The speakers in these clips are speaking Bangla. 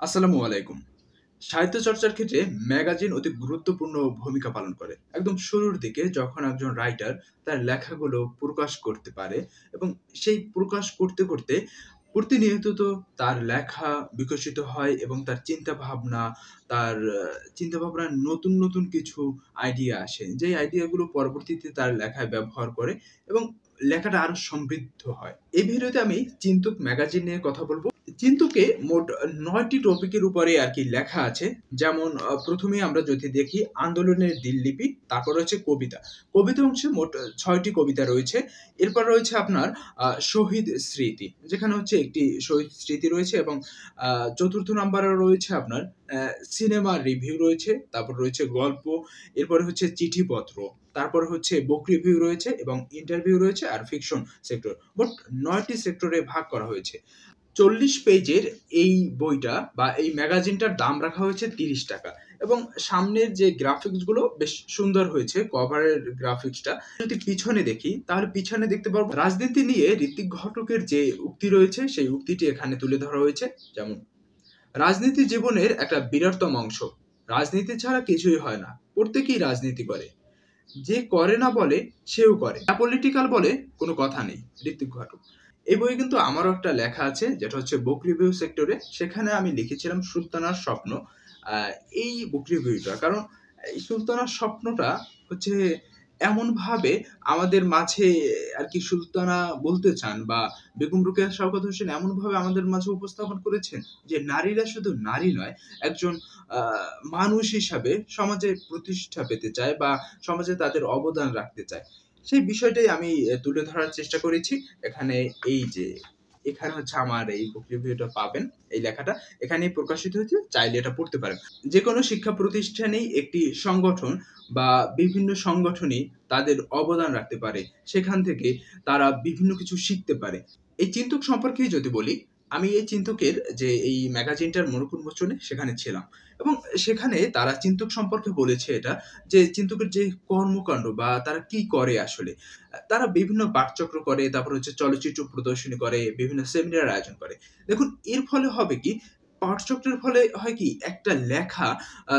আসসালামু আলাইকুম। সাহিত্য চর্চার ক্ষেত্রে ম্যাগাজিন অতি গুরুত্বপূর্ণ ভূমিকা পালন করে। একদম শুরুর দিকে যখন একজন রাইটার তার লেখাগুলো প্রকাশ করতে পারে এবং সেই প্রকাশ করতে, করতে প্রতিনিয়ত তো তার লেখা বিকশিত হয় এবং তার চিন্তাভাবনা, তার চিন্তাভাবনার নতুন, নতুন কিছু আইডিয়া আসে। যেই আইডিয়াগুলো পরবর্তীতে তার লেখায় ব্যবহার করে এবং লেখাটা আরো সমৃদ্ধ হয়। এই ভিডিওতে আমি চিন্তক ম্যাগাজিন নিয়ে কথা বলব। চিন্তুকে মোট ৯ টি টপিকের উপরে আরকি লেখা আছে। যেমন ১ম এই আমরা যদি দেখি আন্দোলনের দিনলিপি, তারপর হচ্ছে কবিতা। কবিতা অংশে মোট ৬ টি কবিতা রয়েছে। এরপর রয়েছে আপনার শহীদ স্মৃতি। যেখানে হচ্ছে একটি শহীদ স্মৃতি রয়েছে এবং আ ৪র্থ নাম্বারে রয়েছে আপনার সিনেমার রিভিউ রয়েছে, তারপর রয়েছে গল্প, এরপরে হচ্ছে চিঠিপত্র, তারপর হচ্ছে বুক রিভিউ রয়েছে এবং ইন্টারভিউ রয়েছে আর ফিকশন সেক্টর। মোট ৯ টি সেক্টরে ভাগ করা হয়েছে। ৪০ পেজের এই বইটা বা এই ম্যাগাজিনটার দাম রাখা হয়েছে ৳৩০ এবং সামনের যে গ্রাফিক্স গুলো বেশ সুন্দর হয়েছে। কভারের গ্রাফিক্সটা যদি পিছনে দেখি তাহলে পিছনে দেখতে পারবো রাজনীতি নিয়ে ঋত্বিক ঘটকের যে উক্তি রয়েছে সেই উক্তিটি এখানে তুলে ধরা হয়েছে। যেমন, রাজনীতি জীবনের একটা বিরাটতম অংশ। রাজনীতি ছাড়া কিছুই হয় না। প্রত্যেকেই রাজনীতি করে। যে করে না বলে সেও করে। অ্যাপলিটিক্যাল বলে কোনো কথা নেই। ঋত্বিক ঘটক। এই বইয়ে কিন্তু আমারও একটা লেখা আছে যেটা হচ্ছে বুক রিভিউ সেক্টরে। সেখানে আমি লিখেছিলাম 'সুলতানার স্বপ্ন'। আ এই বুক রিভিউটা কারণ এই 'সুলতানার স্বপ্ন'টা হচ্ছে এমনভাবে আমাদের মাঝে আরকি সুলতানা বলতে চান বা বেগম রোকেয়া শওকত হোসেন এমনভাবে আমাদের মাঝে উপস্থাপন করেছেন যে নারীরা শুধু নারী নয়, একজন আ মানুষ হিসাবে সমাজে প্রতিষ্ঠা পেতে চায় বা সমাজে তাদের অবদান রাখতে চায়। সেই বিষয়টাই আমি তুলে ধরার চেষ্টা করেছি। এখানে এই যে এখানে হচ্ছে আমার এই বুক রিভিউটা পাবেন, এই লেখাটা এখানেই প্রকাশিত হয়েছে। চাইলে এটা পড়তে পারেন। যেকোনো শিক্ষা প্রতিষ্ঠানেই একটি সংগঠন বা বিভিন্ন সংগঠনই তাদের অবদান রাখতে পারে। সেখান থেকে তারা বিভিন্ন কিছু শিখতে পারে। এই চিন্তক সম্পর্কেই যদি বলি, আমি এই চিন্তকের যে এই ম্যাগাজিনটার মোড়ক উন্মোচনে সেখানে ছিলাম এবং সেখানে তারা চিন্তক সম্পর্কে বলেছে এটা যে চিন্তকের যে কর্মকাণ্ড বা তারা কি করে আসলে। তারা বিভিন্ন পাঠচক্র করে, তারপর হচ্ছে চলচ্চিত্র প্রদর্শনী করে, বিভিন্ন সেমিনার আয়োজন করে। দেখুন এর ফলে হবে কি, পাঠচক্রের ফলে হয় কি একটা লেখা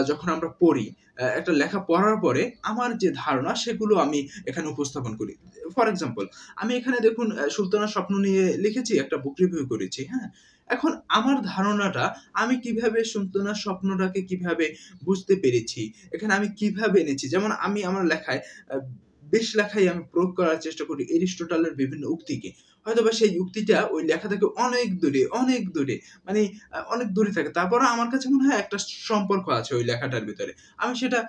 যখন আমরা পড়ি, একটা লেখা পড়ার পরে আমার যে ধারণা সেগুলো আমি এখানে উপস্থাপন করি। ফর এক্সাম্পল, আমি এখানে দেখুন 'সুলতানার স্বপ্ন' নিয়ে লিখেছি, একটা বুক রিভিউ করেছি, হ্যাঁ? এখন আমার ধারণাটা আমি কিভাবে 'সুলতানার স্বপ্ন'টাকে কিভাবে বুঝতে পেরেছি, এখানে আমি কিভাবে এনেছি, যেমন আমি আমার লেখায় আ বেশ লেখায় আমি প্রয়োগ করার চেষ্টা করি এরিস্টটলের বিভিন্ন উক্তিকে। হয়তোবা সেই উক্তিটা ওই লেখা থেকে অনেক দূরে, অনেক দূরে, মানে অনেক দূরে থাকে। তারপরেও আমার কাছে মনে হয় একটা সম্পর্ক আছে ওই লেখাটার ভিতরে। আমি সেটা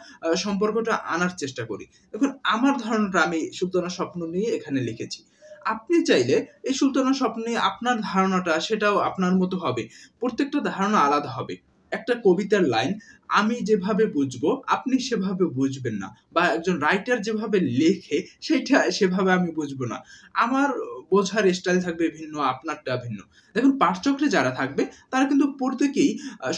সম্পর্কটা আনার চেষ্টা করি। দেখুন আমার ধারণাটা আমি 'সুলতানার স্বপ্ন' নিয়ে এখানে লিখেছি। আপনি চাইলে এই 'সুলতানার স্বপ্ন' নিয়ে আপনার ধারণাটা সেটাও আপনার মতো হবে। প্রত্যেকটা ধারণা আলাদা হবে। একটা কবিতার লাইন আমি যেভাবে বুঝবো, আপনি সেভাবে বুঝবেন না। বা একজন রাইটার যেভাবে লেখে সেইটা সেভাবে আমি বুঝবো না। আমার বোঝার স্টাইল থাকবে ভিন্ন, আপনারটা ভিন্ন। দেখুন পাঠচক্রে যারা থাকবে তারা কিন্তু প্রত্যেকেই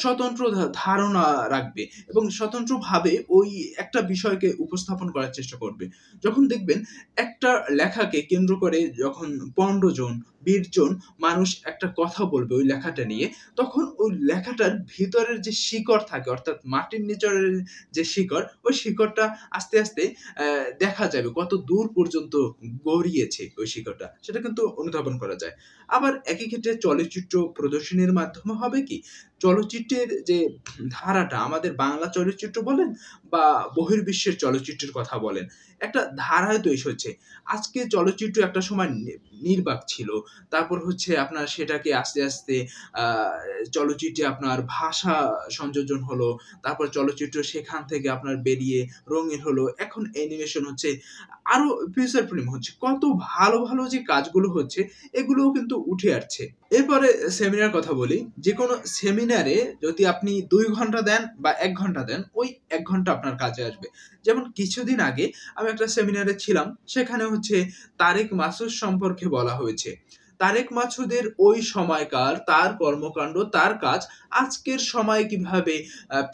স্বতন্ত্র ধারণা রাখবে এবং স্বতন্ত্রভাবে ওই একটা বিষয়কে উপস্থাপন করার চেষ্টা করবে। যখন দেখবেন একটা লেখাকে কেন্দ্র করে যখন ১৫ জন, ২০ জন মানুষ একটা কথা বলবে ওই লেখাটা নিয়ে, তখন ওই লেখাটার ভিতরের যে শিকড় থাকে অর্থাৎ মাটির নিচরের যে শিকড়, ওই শিকড়টা আস্তে, আস্তে অ্যা দেখা যাবে কত দূর পর্যন্ত গড়িয়েছে ওই শিকড়টা। সেটা কিন্তু অনুধাবন করা যায়। আবার একই ক্ষেত্রে চলচ্চিত্র প্রদর্শনীর মাধ্যমে হবে কি? চলচ্চিত্রের যে ধারাটা আমাদের বাংলা চলচ্চিত্র বলেন বা বহির্বিশ্বের চলচ্চিত্রের কথা বলেন, একটা ধারায় তৈরি হচ্ছে। আজকে চলচ্চিত্র একটা সময় নির্বাক ছিল। তারপর হচ্ছে আপনার সেটাকে আস্তে, আস্তে আ চলচ্চিত্রে আপনার ভাষা সংযোজন হলো। তারপর চলচ্চিত্র সেখান থেকে আপনার বেরিয়ে রঙিন হলো। এখন অ্যানিমেশন হচ্ছে। আরো ফিচার ফিল্ম হচ্ছে। কত ভালো, ভালো যে কাজগুলো হচ্ছে এগুলোও কিন্তু উঠে আসছে। এরপরে সেমিনার কথা বলি। যেকোনো সেমিনারে যদি আপনি ২ ঘন্টা দেন বা ১ ঘন্টা দেন, ওই ১ ঘন্টা আপনার কাজে আসবে। যেমন কিছুদিন আগে আমি একটা সেমিনারে ছিলাম। সেখানে হচ্ছে তারেক মাসুদ সম্পর্কে বলা হয়েছে। তারেক মাসুদের ওই সময়কার তার কর্মকাণ্ড, তার কাজ আজকের সময়ে কিভাবে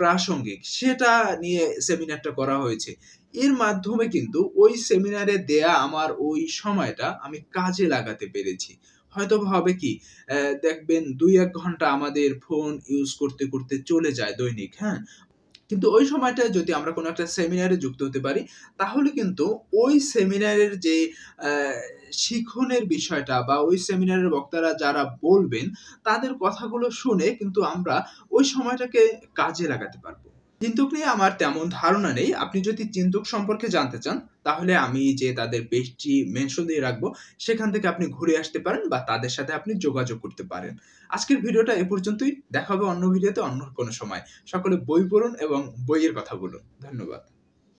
প্রাসঙ্গিক সেটা নিয়ে সেমিনারটা করা হয়েছে। এর মাধ্যমে কিন্তু ওই সেমিনারে দেয়া আমার ওই সময়টা আমি কাজে লাগাতে পেরেছি। হয়তোবা হবে কি দেখবেন ২-১ ঘন্টা আমাদের ফোন ইউজ করতে, করতে চলে যায় দৈনিক, হ্যাঁ? কিন্তু ওই সময়টায় যদি আমরা কোনো একটা সেমিনারে যুক্ত হতে পারি, তাহলে কিন্তু ওই সেমিনারের যে অ্যা শিখনের বিষয়টা বা ওই সেমিনারের বক্তারা যারা বলবেন, তাদের কথাগুলো শুনে কিন্তু আমরা ওই সময়টাকে কাজে লাগাতে পারবো। চিন্তক নিয়ে আমার তেমন ধারণা নেই। আপনি যদি চিন্তক সম্পর্কে জানতে চান, তাহলে আমি যে তাদের পেজটি মেনশন দিয়ে রাখবো, সেখান থেকে আপনি ঘুরে আসতে পারেন বা তাদের সাথে আপনি যোগাযোগ করতে পারেন। আজকের ভিডিওটা এ পর্যন্তই। দেখা হবে অন্য ভিডিওতে অন্য কোনো সময়। সকলে বই পড়ুন এবং বইয়ের কথা বলুন। ধন্যবাদ।